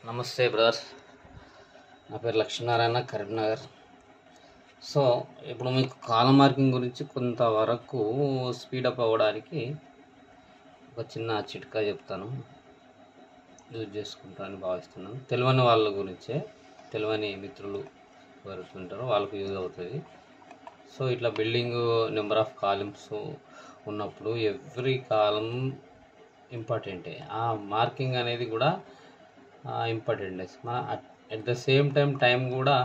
నమస్తే బ్రదర్స్, నా పేరు లక్ష్మీనారాయణ, కరీంనగర్. సో ఇప్పుడు మీకు కాలం మార్కింగ్ గురించి కొంతవరకు స్పీడప్ అవ్వడానికి ఒక చిన్న చిట్కా చెప్తాను, యూజ్ చేసుకుంటానని భావిస్తున్నాను. తెలియని వాళ్ళ గురించే, తెలియని మిత్రులు ఎవరు ఉంటారో వాళ్ళకు యూజ్ అవుతుంది. సో ఇట్లా బిల్డింగ్ నెంబర్ ఆఫ్ కాలమ్స్ ఉన్నప్పుడు ఎవ్రీ కాలం ఇంపార్టెంటే, ఆ మార్కింగ్ అనేది కూడా important. At the same time కూడా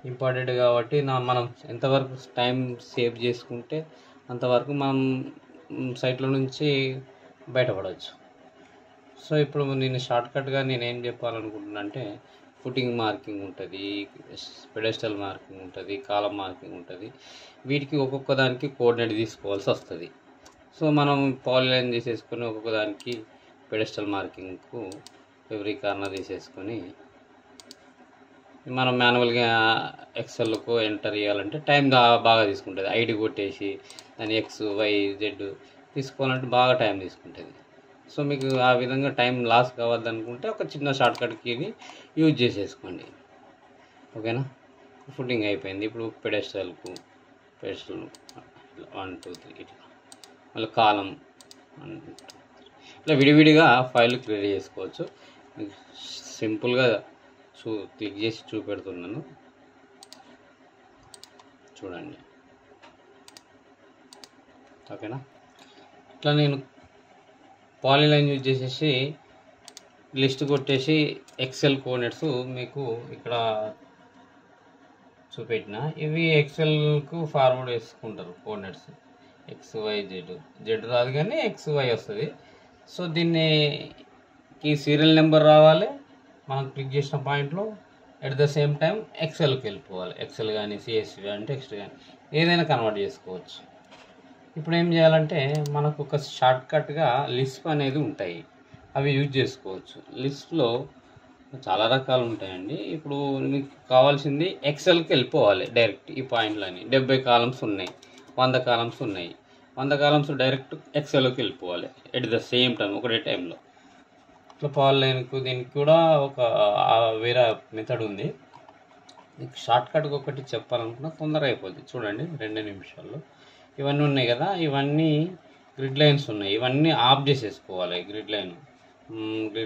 ఇంపార్టెంట్ కాబట్టి మనం ఎంతవరకు టైం సేవ్ చేసుకుంటే అంతవరకు మనం సైట్లో నుంచి బయటపడవచ్చు. సో ఇప్పుడు నేను షార్ట్కట్గా నేనేం చెప్పాలనుకుంటున్నా అంటే, ఫుటింగ్ మార్కింగ్ ఉంటుంది, పెడెస్టల్ మార్కింగ్ ఉంటుంది, కాలం మార్కింగ్ ఉంటుంది. వీటికి ఒక్కొక్క దానికి కోఆర్డినేట్ తీసుకోవాల్సి వస్తుంది. సో మనం పాలిలైన్ తీసేసుకొని ఒక్కొక్క దానికి పెడెస్టల్ మార్కింగ్కు ఎవ్రీ కార్నర్ తీసేసుకొని మనం మాన్యువల్గా ఎక్సెల్కు ఎంటర్ చేయాలంటే టైం బాగా తీసుకుంటుంది. ఐడి కొట్టేసి దాని XYZ తీసుకోవాలంటే బాగా టైం తీసుకుంటుంది. సో మీకు ఆ విధంగా టైం లాస్ కావద్దనుకుంటే ఒక చిన్న షార్ట్కట్కి యూజ్ చేసేసుకోండి, ఓకేనా. ఫుటింగ్ అయిపోయింది. ఇప్పుడు పెడెస్టల్ 1 2 3 ఇట్లా, మళ్ళీ కాలం 1 2 ఇట్లా విడివిడిగా ఫైల్ క్రియేట్ చేసుకోవచ్చు. సింపుల్గా క్లిక్ చేసి చూపెడుతున్నాను, చూడండి, ఓకేనా. ఇట్లా నేను పాలిలైన్ యూజ్ చేసేసి లిస్ట్ కొట్టేసి ఎక్సెల్ కోఆర్డినేట్స్ మీకు ఇక్కడ చూపెట్టిన, ఇవి ఎక్సెల్కు ఫార్వర్డ్ వేసుకుంటారు కోఆర్డినేట్స్. XYZ రాదు కానీ XY వస్తుంది. సో దీనికి సీరియల్ నెంబర్ రావాలి మనం క్లిక్ చేసిన పాయింట్లో. ఎట్ ద సేమ్ టైం ఎక్సెల్కి వెళ్ళిపోవాలి. ఎక్సెల్ కానీ CSV కానీ టెక్స్ట్ కానీ ఏదైనా కన్వర్ట్ చేసుకోవచ్చు. ఇప్పుడు ఏం చేయాలంటే మనకు ఒక షార్ట్కట్గా లిస్ట్ అనేది ఉంటాయి, అవి యూజ్ చేసుకోవచ్చు. లిస్ట్లో చాలా రకాలు ఉంటాయండి. ఇప్పుడు మీకు కావాల్సింది ఎక్సెల్కి వెళ్ళిపోవాలి డైరెక్ట్. ఈ పాయింట్లని 70 కాలమ్స్ ఉన్నాయి, 100 కాలమ్స్ ఉన్నాయి. 100 కాలమ్స్ డైరెక్ట్ ఎక్సెల్కి వెళ్ళిపోవాలి ఎట్ ద సేమ్ టైం, ఒకటే టైంలో. ఇట్లా పాలిలైన్కు దీనికి కూడా ఒక వేరే మెథడ్ ఉంది. మీకు షార్ట్కట్గా ఒకటి చెప్పాలనుకున్నా తొందరగా అయిపోద్ది, చూడండి, 2 నిమిషాల్లో. ఇవన్నీ ఉన్నాయి కదా, ఇవన్నీ గ్రిడ్ లైన్స్ ఉన్నాయి, ఇవన్నీ ఆఫ్ చేసేసుకోవాలి. గ్రిడ్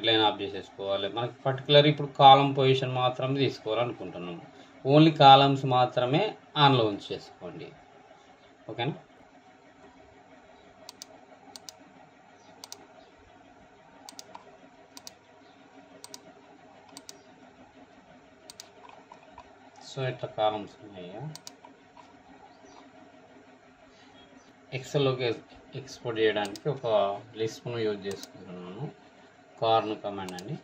లైన్ ఆఫ్ చేసేసుకోవాలి. మనకి పర్టికులర్ ఇప్పుడు కాలం పొజిషన్ మాత్రమే తీసుకోవాలనుకుంటున్నాము. ఓన్లీ కాలమ్స్ మాత్రమే ఆన్లో ఉంచేసుకోండి, ఓకేనా. సో ఇట్లా కాలమ్స్ ఉన్నాయి. ఎక్సెల్లోకి ఎక్స్పోర్ట్ చేయడానికి ఒక లిస్ట్ను యూజ్ చేసుకుంటున్నాను, కార్న్ కమాండ్ అని.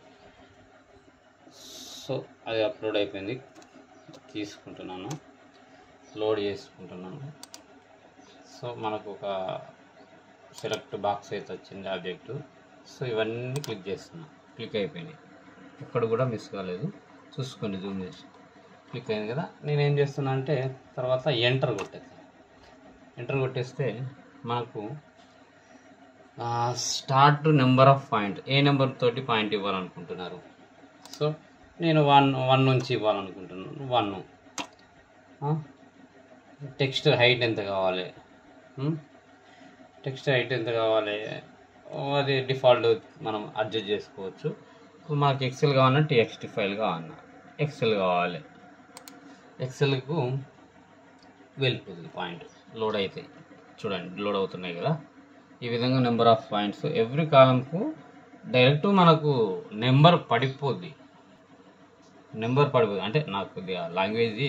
సో అది అప్లోడ్ అయిపోయింది, తీసుకుంటున్నాను, లోడ్ చేసుకుంటున్నాను. సో మనకు ఒక సెలెక్ట్ బాక్స్ అయితే వచ్చింది ఆబ్జెక్టు. సో ఇవన్నీ క్లిక్ చేస్తున్నాను, క్లిక్ అయిపోయినాయి, ఒక్కడ కూడా మిస్ కాలేదు. చూసుకోండి, జూమ్ చేసి క్లిక్ అయింది కదా. నేనేం చేస్తున్నా అంటే తర్వాత ఎంటర్ కొట్టేస్తే మనకు start number of point, A number తోటి పాయింట్ ఇవ్వాలనుకుంటున్నారు. సో నేను 1 నుంచి ఇవ్వాలనుకుంటున్నాను. 1. టెక్స్ట్ హైట్ ఎంత కావాలి, అది డిఫాల్ట్ మనం అడ్జస్ట్ చేసుకోవచ్చు. ఇప్పుడు మనకి ఎక్సెల్ కావాలన్నా TXT ఫైల్ కావాలన్నా ఎక్సెల్ కావాలి, ఎక్సెల్కు వెళ్ళిపోతుంది పాయింట్. లోడ్ అవుతాయి, చూడండి, లోడ్ అవుతున్నాయి కదా. ఈ విధంగా నెంబర్ ఆఫ్ పాయింట్స్ ఎవ్రీ కాలంకు డైరెక్ట్ మనకు నెంబర్ పడిపోద్ది అంటే నాకు కొద్దిగా లాంగ్వేజ్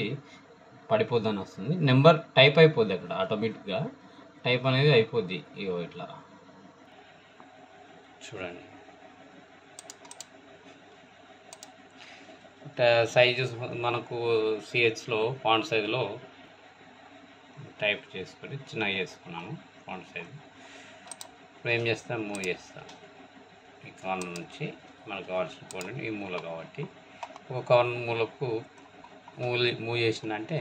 పడిపోద్ది అని వస్తుంది. నెంబర్ టైప్ అయిపోద్ది అక్కడ, ఆటోమేటిక్గా టైప్ అనేది అయిపోద్ది. ఇగో ఇట్లా చూడండి. సైజు మనకు CHలో ఫాంట్ సైజులో టైప్ చేసుకొని చిన్నగా చేసుకున్నాము ఫాంట్ సైజు. ఇప్పుడు ఏం చేస్తాం, మూవ్ చేస్తాం. ఈ కార్నర్ నుంచి మనకు కావాల్సిన కోఆర్డినేట్ ఈ మూల కాబట్టి ఒక మూలకు మూవ్ చేసిందంటే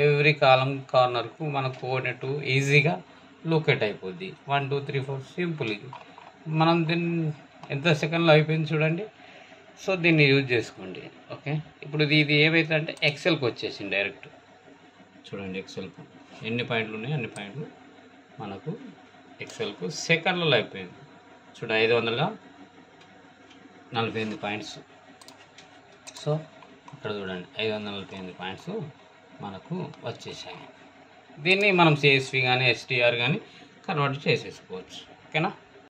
ఎవ్రీ కార్నర్కు మన కోఆర్డినేట్ ఈజీగా లొకేట్ అయిపోద్ది. 1 2 3 4 సింపుల్. మనం దీన్ని ఎంత సెకండ్లో అయిపోయింది చూడండి. సో దీన్ని యూజ్ చేసుకోండి. ఓకే, ఇప్పుడు ఇది ఏమైతే అంటే ఎక్సెల్కి వచ్చేసింది డైరెక్ట్. చూడండి ఎక్సెల్కు ఎన్ని పాయింట్లు ఉన్నాయి, అన్ని పాయింట్లు మనకు ఎక్సెల్కు సెకండ్లలో అయిపోయింది. చూడ 548 పాయింట్స్. సో ఇక్కడ చూడండి 548 పాయింట్స్ మనకు వచ్చేసాయి. దీన్ని మనం సిఎస్వి కానీ ఎస్టీఆర్ కానీ కన్వర్ట్ చేసేసుకోవచ్చు. ఓకేనా.